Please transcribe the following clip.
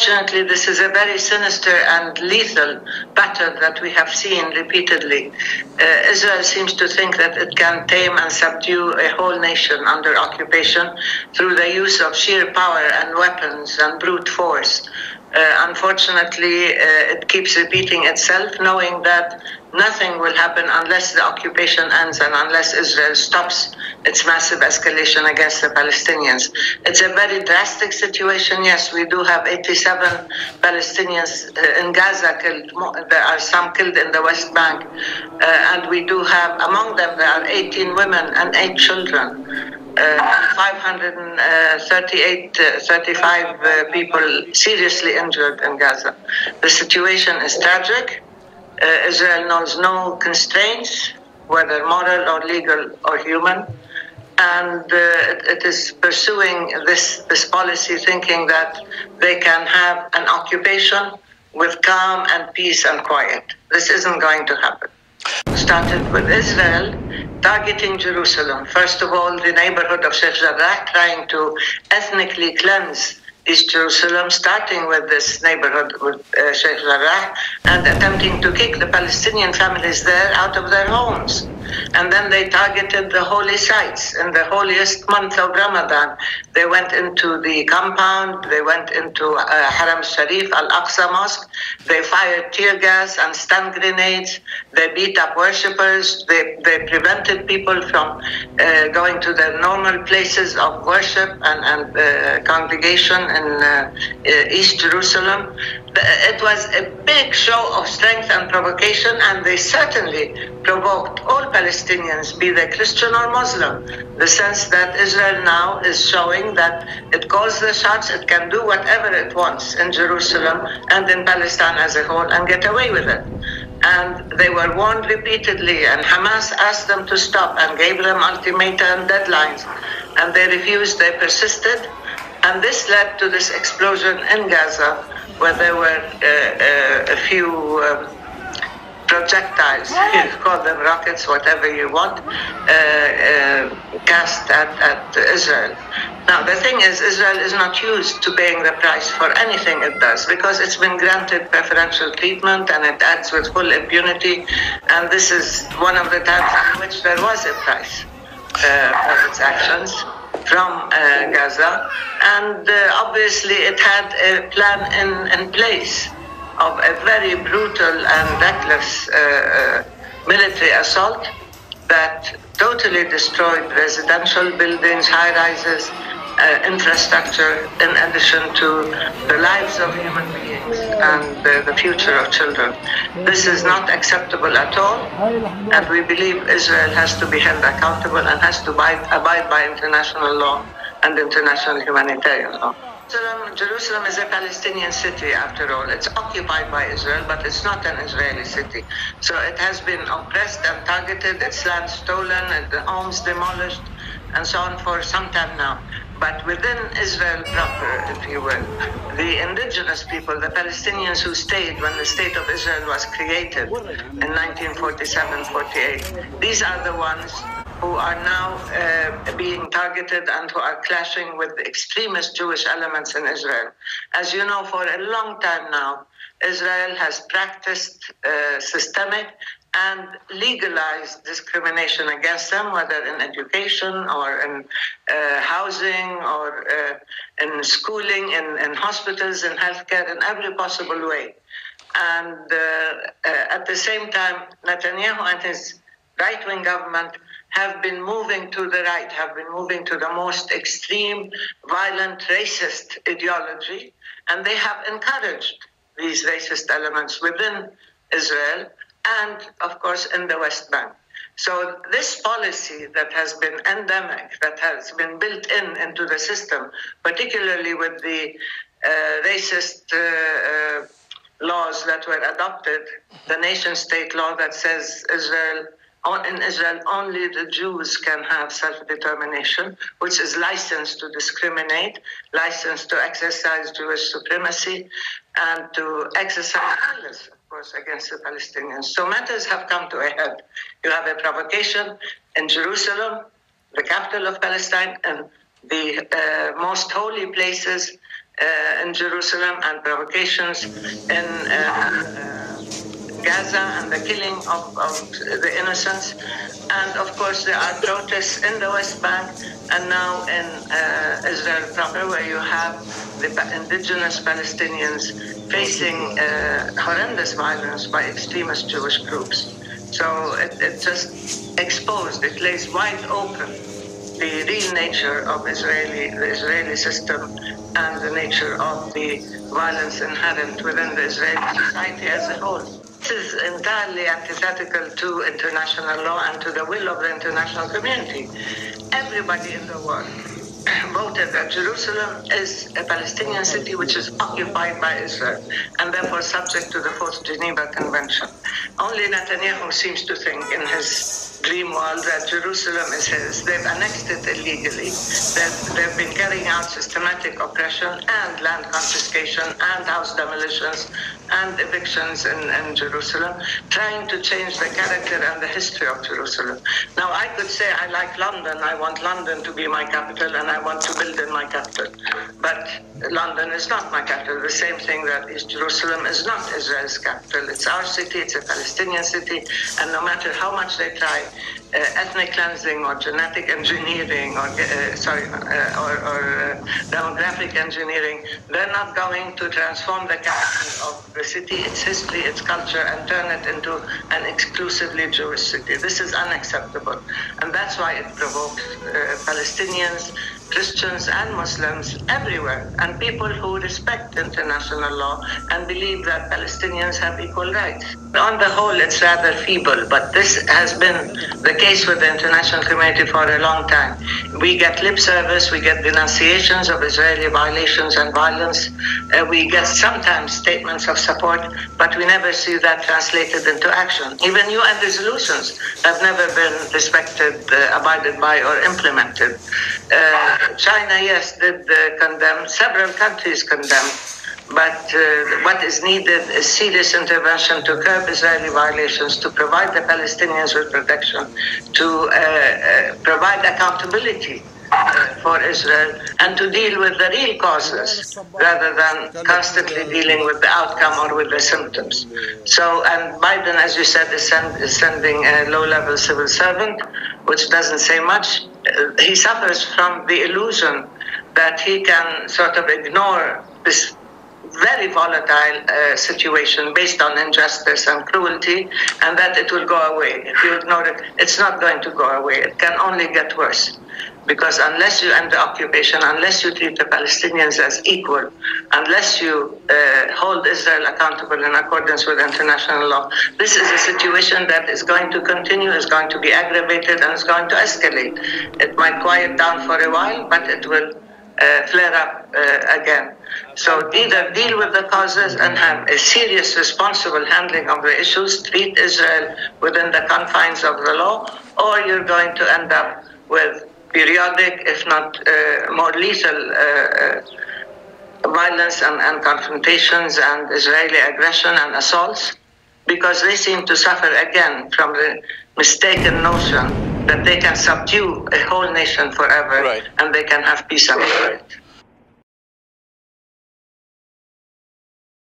Unfortunately, this is a very sinister and lethal pattern that we have seen repeatedly. Israel seems to think that it can tame and subdue a whole nation under occupation through the use of sheer power and weapons and brute force. Unfortunately, it keeps repeating itself, knowing that nothing will happen unless the occupation ends and unless Israel stops its massive escalation against the Palestinians. It's a very drastic situation. Yes, we do have 87 Palestinians in Gaza killed. There are some killed in the West Bank. And we do have, among them, there are 18 women and 8 children. 35 people seriously injured in Gaza. The situation is tragic. Israel knows no constraints, whether moral or legal or human, and it is pursuing this policy, thinking that they can have an occupation with calm and peace and quiet. This isn't going to happen. Started with Israel targeting Jerusalem. First of all, the neighborhood of Sheikh Jarrah, trying to ethnically cleanse East Jerusalem, starting with this neighborhood with Sheikh Jarrah, and attempting to kick the Palestinian families there out of their homes. And then they targeted the holy sites in the holiest month of Ramadan. They went into the compound, they went into Haram Sharif, Al-Aqsa Mosque, they fired tear gas and stun grenades, they beat up worshippers, they prevented people from going to their normal places of worship and congregation in East Jerusalem. It was a big show of strength and provocation, and they certainly provoked all Palestinians, be they Christian or Muslim. The sense that Israel now is showing that it calls the shots, it can do whatever it wants in Jerusalem and in Palestine as a whole and get away with it. And they were warned repeatedly, and Hamas asked them to stop and gave them ultimatum and deadlines, and they refused, they persisted. And this led to this explosion in Gaza, where there were a few projectiles, you call them rockets, whatever you want, cast at Israel. Now, the thing is, Israel is not used to paying the price for anything it does, because it's been granted preferential treatment and it acts with full impunity. And this is one of the times in which there was a price for its actions from Gaza, and obviously it had a plan in place of a very brutal and reckless military assault that totally destroyed residential buildings, high-rises, infrastructure, in addition to the lives of human beings and the future of children. This is not acceptable at all, and we believe Israel has to be held accountable and has to abide by international law and international humanitarian law. Jerusalem is a Palestinian city, after all. It's occupied by Israel, but it's not an Israeli city. So it has been oppressed and targeted, its land stolen, and the homes demolished, and so on for some time now. But within Israel proper, if you will, the indigenous people, the Palestinians who stayed when the State of Israel was created in 1947-48, these are the ones who are now being targeted and who are clashing with the extremist Jewish elements in Israel. As you know, for a long time now, Israel has practiced systemic and legalized discrimination against them, whether in education or in housing or in schooling, in hospitals, in healthcare, in every possible way. And at the same time, Netanyahu and his right-wing government have been moving to the right, have been moving to the most extreme, violent, racist ideology, and they have encouraged these racist elements within Israel and, of course, in the West Bank. So this policy that has been endemic, that has been built into the system, particularly with the racist laws that were adopted, the nation-state law that says in Israel only the Jews can have self-determination, which is licensed to discriminate, licensed to exercise Jewish supremacy, and to exercise violence, of course, against the Palestinians. So matters have come to a head. You have a provocation in Jerusalem, the capital of Palestine, and the most holy places in Jerusalem and provocations in Gaza and the killing of the innocents. And of course, there are protests in the West Bank and now in Israel proper, where you have the indigenous Palestinians facing horrendous violence by extremist Jewish groups. So it just exposed, it lays wide open the real nature of the Israeli system and the nature of the violence inherent within the Israeli society as a whole. This is entirely antithetical to international law and to the will of the international community. Everybody in the world voted that Jerusalem is a Palestinian city which is occupied by Israel and therefore subject to the Fourth Geneva Convention. Only Netanyahu seems to think in his dream world that Jerusalem is his. They've annexed it illegally. They've been carrying out systematic oppression and land confiscation and house demolitions and evictions in Jerusalem, trying to change the character and the history of Jerusalem. Now, I could say I like London. I want London to be my capital and I want to build in my capital. But London is not my capital. The same thing that East Jerusalem is not Israel's capital. It's our city. It's a Palestinian city. And no matter how much they try, ethnic cleansing or genetic engineering or demographic engineering, they're not going to transform the character of the city, its history, its culture, and turn it into an exclusively Jewish city. This is unacceptable. And that's why it provokes Palestinians, Christians and Muslims everywhere, and people who respect international law and believe that Palestinians have equal rights. On the whole, it's rather feeble, but this has been the case with the international community for a long time. We get lip service, we get denunciations of Israeli violations and violence, we get sometimes statements of support, but we never see that translated into action. Even UN resolutions have never been respected, abided by, or implemented. China, yes, did condemn, several countries condemned, but what is needed is serious intervention to curb Israeli violations, to provide the Palestinians with protection, to provide accountability for Israel, and to deal with the real causes rather than constantly dealing with the outcome or with the symptoms. So, and Biden, as you said, is sending a low-level civil servant, which doesn't say much. He suffers from the illusion that he can sort of ignore this very volatile situation based on injustice and cruelty, and that it will go away. If you ignore it, it's not going to go away. It can only get worse. Because unless you end the occupation, unless you treat the Palestinians as equal, unless you hold Israel accountable in accordance with international law, this is a situation that is going to continue, is going to be aggravated, and is going to escalate. It might quiet down for a while, but it will flare up again. So either deal with the causes and have a serious, responsible handling of the issues, treat Israel within the confines of the law, or you're going to end up with periodic, if not more lethal, violence and confrontations and Israeli aggression and assaults, because they seem to suffer again from the mistaken notion that they can subdue a whole nation forever, right, and they can have peace and quiet.